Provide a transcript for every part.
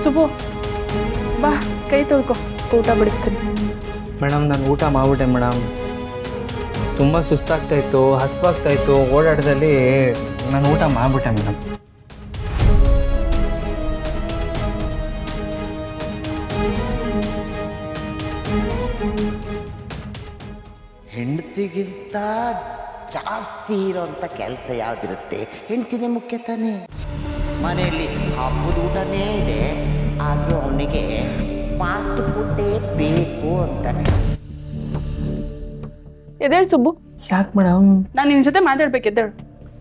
ಸುಬ್ಬು ಬಾ ಕೈ ತೊಳ್ಕೊ ಊಟ ಬಿಡಿಸ್ತೀನಿ. ಮೇಡಮ್ ನಾನು ಊಟ ಮಾಡ್ಬಿಟ್ಟೆ ಮೇಡಮ್. ತುಂಬ ಸುಸ್ತಾಗ್ತಾಯಿತ್ತು, ಹಸಿವಾಗ್ತಾಯಿತ್ತು, ಓಡಾಟದಲ್ಲಿ ನಾನು ಊಟ ಮಾಡಿಬಿಟ್ಟೆ ಮೇಡಮ್. ಹೆಂಡತಿಗಿಂತ ಜಾಸ್ತಿ ಇರೋಂಥ ಕೆಲಸ ಯಾವುದಿರುತ್ತೆ? ಹೆಂಡತಿನೇ ಮುಖ್ಯ ತಾನೇ. ಮನೆಯಲ್ಲಿ ಹಬ್ಬದ ಊಟನೇ ಇದೆ, ಆದರೂ ಅವನಿಗೆ ಫಾಸ್ಟ್ ಫುಡ್ಡೇ ಬೇಕು ಅಂತಾನೆ. ಎದ್ದೇಳು ಸುಬ್ಬು. ಯಾಕೆ ಮೇಡಮ್? ನಾನು ನಿನ್ನ ಜೊತೆ ಮಾತಾಡ್ಬೇಕು, ಎದ್ದೇಳು.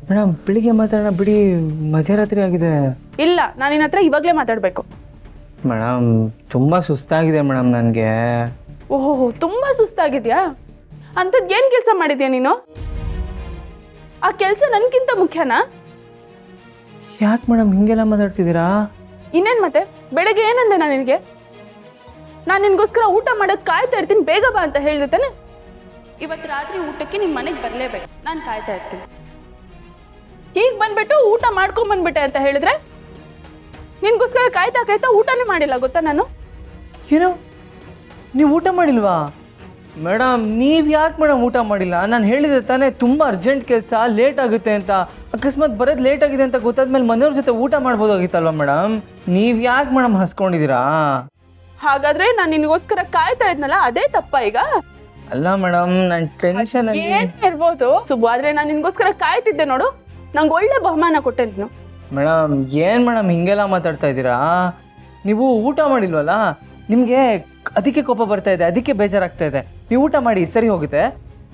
ಮೇಡಮ್ ಬೆಳಿಗ್ಗೆ ಮಾತಾಡೋಣ ಬಿಡಿ, ಮಧ್ಯರಾತ್ರಿ ಆಗಿದೆ. ಇಲ್ಲ, ನಾನು ನಿನ್ನ ಹತ್ರ ಇವಾಗಲೇ ಮಾತಾಡಬೇಕು. ಮೇಡಮ್ ತುಂಬ ಸುಸ್ತಾಗಿದೆ ಮೇಡಮ್ ನನಗೆ. ಓಹೋ, ತುಂಬ ಸುಸ್ತಾಗಿದೆಯಾ? ಅಂಥದ್ದು ಏನು ಕೆಲಸ ಮಾಡಿದ್ಯಾ ನೀನು? ಆ ಕೆಲಸ ನನಗಿಂತ ಮುಖ್ಯನಾ? ಯಾಕೆ ಮೇಡಮ್ ಹಿಂಗೆಲ್ಲ ಮಾತಾಡ್ತಿದ್ದೀರಾ? ಇನ್ನೇನು ಮತ್ತೆ? ಬೆಳಗ್ಗೆ ಏನಂದೆ ನಾನು ನಿನಗೆ? ನಾನು ನಿನಗೋಸ್ಕರ ಊಟ ಮಾಡೋಕ್ಕೆ ಕಾಯ್ತಾ ಇರ್ತೀನಿ, ಬೇಗ ಬಾ ಅಂತ ಹೇಳಿದೆ ತಾನೆ? ಇವತ್ತು ರಾತ್ರಿ ಊಟಕ್ಕೆ ನಿಮ್ಮ ಮನೆಗೆ ಬರಲೇಬೇಕು, ನಾನು ಕಾಯ್ತಾ ಇರ್ತೀನಿ. ಈಗ ಬಂದ್ಬಿಟ್ಟು ಊಟ ಮಾಡ್ಕೊಂಬಂದ್ಬಿಟ್ಟೆ ಅಂತ ಹೇಳಿದ್ರೆ ನಿನಗೋಸ್ಕರ ಕಾಯ್ತಾ ಕಾಯ್ತಾ ಊಟನೇ ಮಾಡಿಲ್ಲ, ಗೊತ್ತಾ ನಾನು? ಏನು ನೀವು ಊಟ ಮಾಡಿಲ್ವಾ? ಮೇಡಮ್ ನೀವು ಯಾಕೆ ಮೇಡಮ್ ಊಟ ಮಾಡಿಲ್ಲ? ನಾನು ಹೇಳಿದೆ ತಾನೇ ತುಂಬ ಅರ್ಜೆಂಟ್ ಕೆಲಸ, ಲೇಟ್ ಆಗುತ್ತೆ ಅಂತ. ಅಕಸ್ಮಾತ್ ಬರೋದು ಲೇಟ್ ಆಗಿದೆ ಅಂತ ಗೊತ್ತಾದ್ಮೇಲೆ ಮನೆಯವ್ರ ಜೊತೆ ಊಟ ಮಾಡ್ಬೋದಾಗಿತ್ತಲ್ವ ಮೇಡಮ್? ನೀವು ಯಾಕೆ ಮೇಡಮ್ ಹಸ್ಕೊಂಡಿದ್ದೀರಾ? ಹಾಗಾದ್ರೆ ನಾನು ನಿನಗೋಸ್ಕರ ಕಾಯ್ತಾ ಇದ್ನಲ್ಲ, ಅದೇ ತಪ್ಪ ಈಗ? ಅಲ್ಲ ಮೇಡಮ್, ನನ್ನ ಟೆನ್ಷನ್ ಏನ್ ಇರ್ಬೋದು ಸುಬ್ಬು, ಆದ್ರೆ ನಾನು ನಿನಗೋಸ್ಕರ ಕಾಯ್ತಿದ್ದೆ ನೋಡು, ನಂಗೆ ಒಳ್ಳೆ ಬಹುಮಾನ ಕೊಟ್ಟೆ ನೀನು. ಮೇಡಮ್ ಏನು ಮೇಡಮ್ ಹಿಂಗೆಲ್ಲ ಮಾತಾಡ್ತಾ ಇದ್ದೀರಾ? ನೀವು ಊಟ ಮಾಡಿಲ್ವಲ್ಲ, ನಿಮಗೆ ಅದಕ್ಕೆ ಕೋಪ ಬರ್ತಾ ಇದೆ, ಅದಕ್ಕೆ ಬೇಜಾರಾಗ್ತಾ ಇದೆ. ನೀವು ಊಟ ಮಾಡಿ, ಸರಿ ಹೋಗುತ್ತೆ.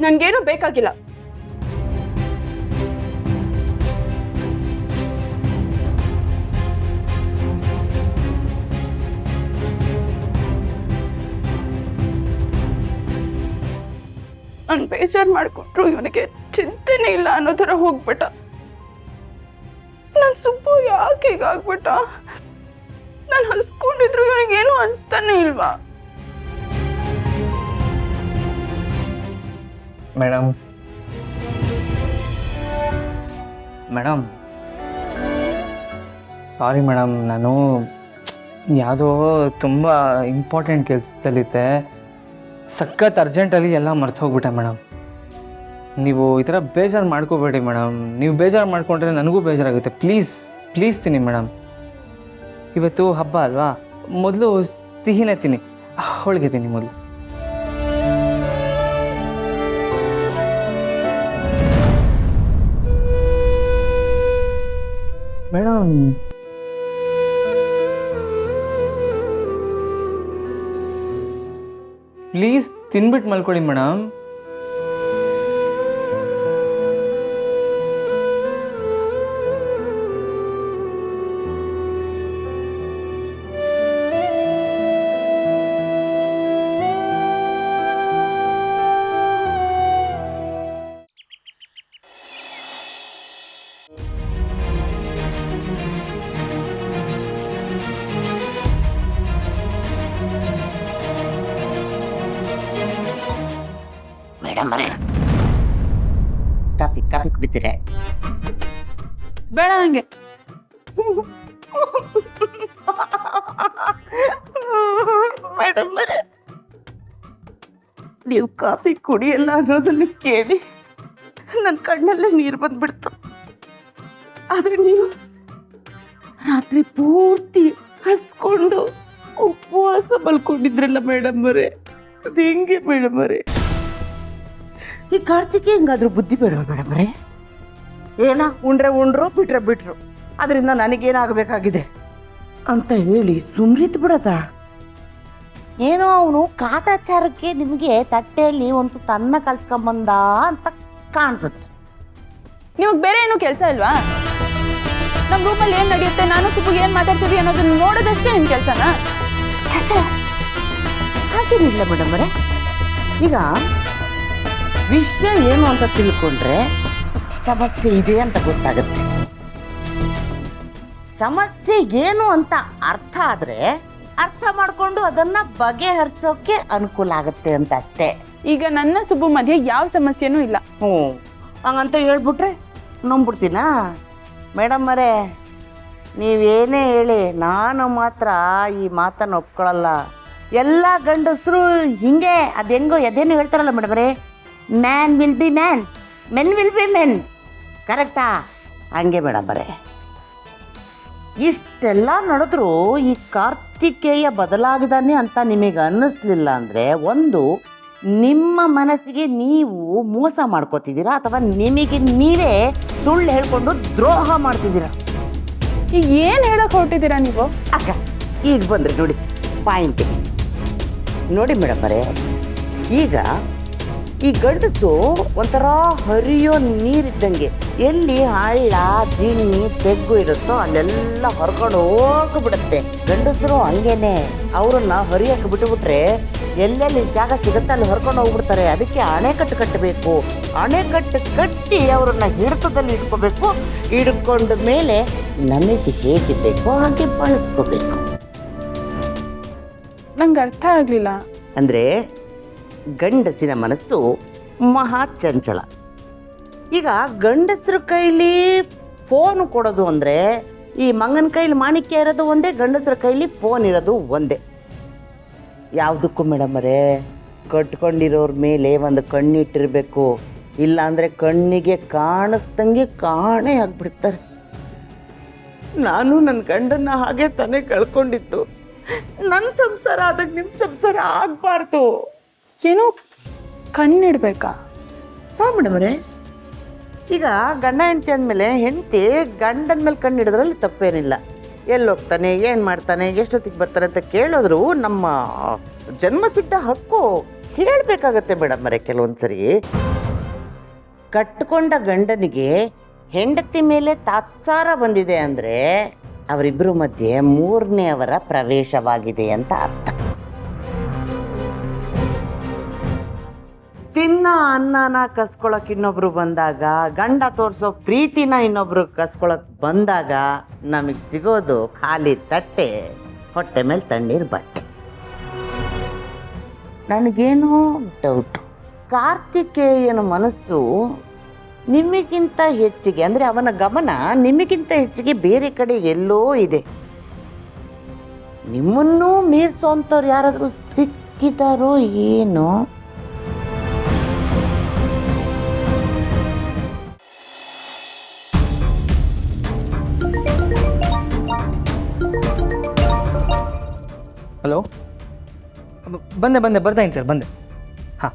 ನನಗೇನು ಬೇಕಾಗಿಲ್ಲ. ನಾನು ಬೇಜಾರು ಮಾಡಿಕೊಟ್ರು ಇವನಿಗೆ ಚಿಂತೆನೇ ಇಲ್ಲ ಅನ್ನೋ ಥರ ಹೋಗ್ಬಿಟ್ಟ. ನಾನು ಸುಬ್ಬು ಯಾಕೆ ಹೀಗಾಗ್ಬಿಟ್ಟ? ನಾನು ಹಸ್ಕೊಂಡಿದ್ರು ಇವನಿಗೇನು ಅನಿಸ್ತಾನೆ ಇಲ್ವಾ? ಮೇಡಮ್ ಮೇಡಮ್ ಸಾರಿ ಮೇಡಮ್, ನಾನು ಯಾವುದೋ ತುಂಬ ಇಂಪಾರ್ಟೆಂಟ್ ಕೆಲಸದಲ್ಲಿದ್ದೆ, ಸಖತ್ ಅರ್ಜೆಂಟಲ್ಲಿ ಎಲ್ಲ ಮರ್ತು ಹೋಗ್ಬಿಟ್ಟೆ ಮೇಡಮ್. ನೀವು ಈ ಥರ ಬೇಜಾರು ಮಾಡ್ಕೋಬೇಡಿ ಮೇಡಮ್. ನೀವು ಬೇಜಾರು ಮಾಡಿಕೊಂಡ್ರೆ ನನಗೂ ಬೇಜಾರಾಗುತ್ತೆ. ಪ್ಲೀಸ್ ಪ್ಲೀಸ್ ತಿನ್ನಿ ಮೇಡಮ್. ಇವತ್ತು ಹಬ್ಬ ಅಲ್ವಾ, ಮೊದಲು ಸಿಹಿನೇ ತಿನ್ನಿ, ಹೋಳಿಗೆ ತಿನ್ನಿ ಮೊದಲು. ಮೇಡಮ್ ಪ್ಲೀಸ್ ತಿನ್ಬಿಟ್ಟು ಮಲ್ಕೊಳ್ಳಿ ಮೇಡಮ್. ಮೇಡಮ್ ಮರೆ ಕಾಫಿ ಕುಡಿತೀರ? ಬೇಡ ನನಗೆ. ಮೇಡಮ್ ಮರೆ, ನೀವು ಕಾಫಿ ಕುಡಿಯಲ್ಲ ಅನ್ನೋದನ್ನು ಕೇಳಿ ನನ್ನ ಕಣ್ಣಲ್ಲೇ ನೀರು ಬಂದ್ಬಿಡ್ತು. ಆದರೆ ನೀವು ರಾತ್ರಿ ಪೂರ್ತಿ ಹಸ್ಕೊಂಡು ಉಪವಾಸ ಮಲ್ಕೊಂಡಿದ್ರಲ್ಲ ಮೇಡಮ್ ಅವರೇ, ಅದು ಹೆಂಗೆ ಮೇಡಮ್ ಅವರೇ? ಈ ಕಾರ್ತಿಕೆ ಹೆಂಗಾದ್ರೂ ಬುದ್ಧಿ ಬೇಡವಾ ಮೇಡಮ್ ಅವರೇ? ಏನ ಉಂಡ್ರು ಬಿಟ್ರು, ಅದರಿಂದ ನನಗೇನಾಗಬೇಕಾಗಿದೆ ಅಂತ ಹೇಳಿ ಸುಮ್ರಿತ್ ಬಿಡದ? ಏನೋ ಅವನು ಕಾಟಾಚಾರಕ್ಕೆ ನಿಮಗೆ ತಟ್ಟೆಯಲ್ಲಿ ಒಂದು ತನ್ನ ಕಲ್ಸ್ಕೊಂಬಂದ ಅಂತ ಕಾಣಿಸುತ್ತೆ. ನಿಮಗೆ ಬೇರೆ ಏನೂ ಕೆಲಸ ಇಲ್ವಾ? ನಮ್ಮ ರೂಮಲ್ಲಿ ಏನು ನಡೆಯುತ್ತೆ, ನಾನು ಸುಬ್ಬುಗೆ ಏನು ಮಾತಾಡ್ತೀವಿ ಅನ್ನೋದನ್ನ ನೋಡೋದಷ್ಟೇ ನಿಮ್ಮ ಕೆಲಸನಾ? ಹಾಗೇನಿಲ್ಲ ಮೇಡಮ್ ಅವರೇ. ಈಗ ವಿಷಯ ಏನು ಅಂತ ತಿಳ್ಕೊಂಡ್ರೆ ಸಮಸ್ಯೆ ಇದೆ ಅಂತ ಗೊತ್ತಾಗುತ್ತೆ. ಸಮಸ್ಯೆ ಏನು ಅಂತ ಅರ್ಥ ಆದರೆ ಅರ್ಥ ಮಾಡಿಕೊಂಡು ಅದನ್ನು ಬಗೆಹರಿಸೋಕ್ಕೆ ಅನುಕೂಲ ಆಗುತ್ತೆ ಅಂತ ಅಷ್ಟೇ. ಈಗ ನನ್ನ ಸುಬ್ಬು ಮಧ್ಯೆ ಯಾವ ಸಮಸ್ಯೆನೂ ಇಲ್ಲ. ಹಂಗಂತ ಹೇಳ್ಬಿಟ್ರೆ ನಂಬ್ಬಿಡ್ತೀನಾ ಮೇಡಮ್ ಅವರೇ? ನೀವೇನೇ ಹೇಳಿ ನಾನು ಮಾತ್ರ ಈ ಮಾತನ್ನು ಒಪ್ಕೊಳ್ಳಲ್ಲ. ಎಲ್ಲ ಗಂಡಸರು ಹಿಂಗೆ ಅದೆಂಗೋ ಎದೇನು ಹೇಳ್ತಾರಲ್ಲ ಮೇಡಮ್ರೇ, man will be man, men will be men. ಕರೆಕ್ಟಾ? ಹಂಗೆ ಮೇಡಮರೇ. ಇಷ್ಟೆಲ್ಲ ನಡೆದ್ರೂ ಈ ಕಾರ್ತಿಕೇಯ ಬದಲಾಗಿದ್ದಾನೆ ಅಂತ ನಿಮಗೆ ಅನ್ನಿಸ್ಲಿಲ್ಲ ಅಂದರೆ, ಒಂದು ನಿಮ್ಮ ಮನಸ್ಸಿಗೆ ನೀವು ಮೋಸ ಮಾಡ್ಕೋತಿದ್ದೀರಾ ಅಥವಾ ನಿಮಗೆ ನೀವೇ ಸುಳ್ಳು ಹೇಳ್ಕೊಂಡು ದ್ರೋಹ ಮಾಡ್ತಿದ್ದೀರಾ. ಈಗ ಏನು ಹೇಳೋಕೆ ಹೊರಟಿದ್ದೀರಾ ನೀವು? ಅಕ್ಕ ಈಗ ಬಂದ್ರಿ ನೋಡಿ ಪಾಯಿಂಟಿಗೆ. ನೋಡಿ ಮೇಡಮರೇ, ಈಗ ಈ ಗಂಡಸು ಒಂಥರ ಹರಿಯೋ ನೀರಿದ್ದಂಗೆ. ಎಲ್ಲಿ ಹಳ್ಳ ದಿಣ್ಣಿ ತೆಗ್ಗು ಇರುತ್ತೋ ಅಲ್ಲೆಲ್ಲ ಹೊರ್ಕೊಂಡು ಹೋಗ್ಬಿಡುತ್ತೆ. ಗಂಡಸರು ಹಂಗೇನೆ, ಅವ್ರನ್ನ ಹರಿಯಕ್ಕೆ ಬಿಟ್ಟುಬಿಟ್ರೆ ಎಲ್ಲೆಲ್ಲಿ ಜಾಗ ಸಿಗುತ್ತೆ ಅಲ್ಲಿ ಹೊರ್ಕೊಂಡು ಹೋಗ್ಬಿಡ್ತಾರೆ. ಅದಕ್ಕೆ ಅಣೆಕಟ್ಟು ಕಟ್ಟಬೇಕು. ಅಣೆಕಟ್ಟು ಕಟ್ಟಿ ಅವ್ರನ್ನ ಹಿಡಿತದಲ್ಲಿ ಇಟ್ಕೋಬೇಕು. ಹಿಡ್ಕೊಂಡ ಮೇಲೆ ನಮಗೆ ಹೇಗೆ ಬೇಕೋ ಹಾಗೆ ಬಳಸ್ಕೋಬೇಕು. ನಂಗೆ ಅರ್ಥ ಆಗಲಿಲ್ಲ. ಅಂದರೆ ಗಂಡಸಿನ ಮನಸ್ಸು ಮಹಾ ಚಂಚಲ. ಈಗ ಗಂಡಸರ ಕೈಲಿ ಫೋನ್ ಕೊಡೋದು ಅಂದರೆ, ಈ ಮಂಗನ ಕೈಲಿ ಮಾಣಿಕ್ಯ ಇರೋದು ಒಂದೇ, ಗಂಡಸರ ಕೈಲಿ ಫೋನ್ ಇರೋದು ಒಂದೇ. ಯಾವುದಕ್ಕೂ ಮೇಡಮರೇ ಕಟ್ಕೊಂಡಿರೋರ ಮೇಲೆ ಒಂದು ಕಣ್ಣಿಟ್ಟಿರಬೇಕು. ಇಲ್ಲ ಅಂದರೆ ಕಣ್ಣಿಗೆ ಕಾಣಿಸ್ದಂಗೆ ಕಾಣೆ ಆಗ್ಬಿಡ್ತಾರೆ. ನಾನು ನನ್ನ ಗಂಡನ್ನ ಹಾಗೆ ತಾನೇ ಕಳ್ಕೊಂಡಿದ್ದು. ನನ್ನ ಸಂಸಾರ ಆದಾಗ ನಿಮ್ಮ ಸಂಸಾರ ಆಗಬಾರ್ದು. ಏನೋ ಕಣ್ಣಿಡ್ಬೇಕಾ? ಹಾಂ ಮೇಡಮರೇ, ಈಗ ಗಂಡ ಹೆಂಡತಿ ಅಂದಮೇಲೆ ಹೆಂಡತಿ ಗಂಡನ ಮೇಲೆ ಕಣ್ಣಿಡೋದ್ರಲ್ಲಿ ತಪ್ಪೇನಿಲ್ಲ. ಎಲ್ಲಿ ಹೋಗ್ತಾನೆ, ಏನು ಮಾಡ್ತಾನೆ, ಎಷ್ಟೊತ್ತಿಗೆ ಬರ್ತಾನೆ ಅಂತ ಕೇಳೋದ್ರು ನಮ್ಮ ಜನ್ಮಸಿದ್ಧ ಹಕ್ಕು. ಕೇಳಬೇಕಾಗತ್ತೆ ಮೇಡಮರೇ. ಕೆಲವೊಂದು ಸರಿ ಕಟ್ಕೊಂಡ ಗಂಡನಿಗೆ ಹೆಂಡತಿ ಮೇಲೆ ತಾತ್ಸಾರ ಬಂದಿದೆ ಅಂದರೆ ಅವರಿಬ್ಬರ ಮಧ್ಯೆ ಮೂರನೆಯವರ ಪ್ರವೇಶವಾಗಿದೆ ಅಂತ ಅರ್ಥ. ತಿನ್ನ ಅನ್ನನ ಕಸ್ಕೊಳಕ್ ಇನ್ನೊಬ್ರು ಬಂದಾಗ, ಗಂಡ ತೋರಿಸೋ ಪ್ರೀತಿನ ಇನ್ನೊಬ್ರು ಕಸ್ಕೊಳಕ್ ಬಂದಾಗ ನಮಗೆ ಸಿಗೋದು ಖಾಲಿ ತಟ್ಟೆ, ಹೊಟ್ಟೆ ಮೇಲೆ ತಣ್ಣೀರು ಬಟ್ಟೆ. ನನಗೇನೋ ಡೌಟು, ಕಾರ್ತಿಕೇಯನ ಮನಸ್ಸು ನಿಮಗಿಂತ ಹೆಚ್ಚಿಗೆ, ಅಂದರೆ ಅವನ ಗಮನ ನಿಮಗಿಂತ ಹೆಚ್ಚಿಗೆ ಬೇರೆ ಕಡೆ ಎಲ್ಲೋ ಇದೆ. ನಿಮ್ಮನ್ನೂ ಮೀರಿಸೋಂಥವ್ರು ಯಾರಾದರೂ ಸಿಕ್ಕಿದಾರೋ ಏನೋ? ಹಲೋ, ಬಂದೆ ಬರ್ತಾ ಸರ್, ಬಂದೆ. ಹಾಂ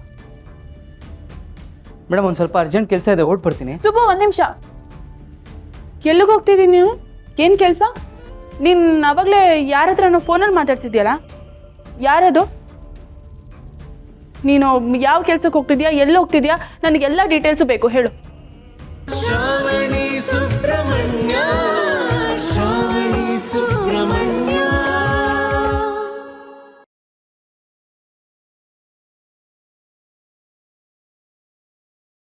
ಮೇಡಮ್, ಒಂದು ಸ್ವಲ್ಪ ಅರ್ಜೆಂಟ್ ಕೆಲಸ ಇದೆ, ಹೊರಟ್ಬಿಡ್ತೀನಿ. ಸುಬ್ಬ, ಒಂದು ನಿಮಿಷ. ಎಲ್ಲಿಗೆ ಹೋಗ್ತಿದ್ದೀನಿ ನೀನು? ಏನು ಕೆಲಸ? ನೀನು ಅವಾಗಲೇ ಯಾರ ಹತ್ರನೋ ಫೋನಲ್ಲಿ ಮಾತಾಡ್ತಿದ್ಯಲ್ಲ, ಯಾರದು? ನೀನು ಯಾವ ಕೆಲಸಕ್ಕೆ ಹೋಗ್ತಿದ್ಯಾ, ಎಲ್ಲಿ ಹೋಗ್ತಿದ್ಯಾ? ನನಗೆಲ್ಲ ಡೀಟೇಲ್ಸು ಬೇಕು, ಹೇಳು.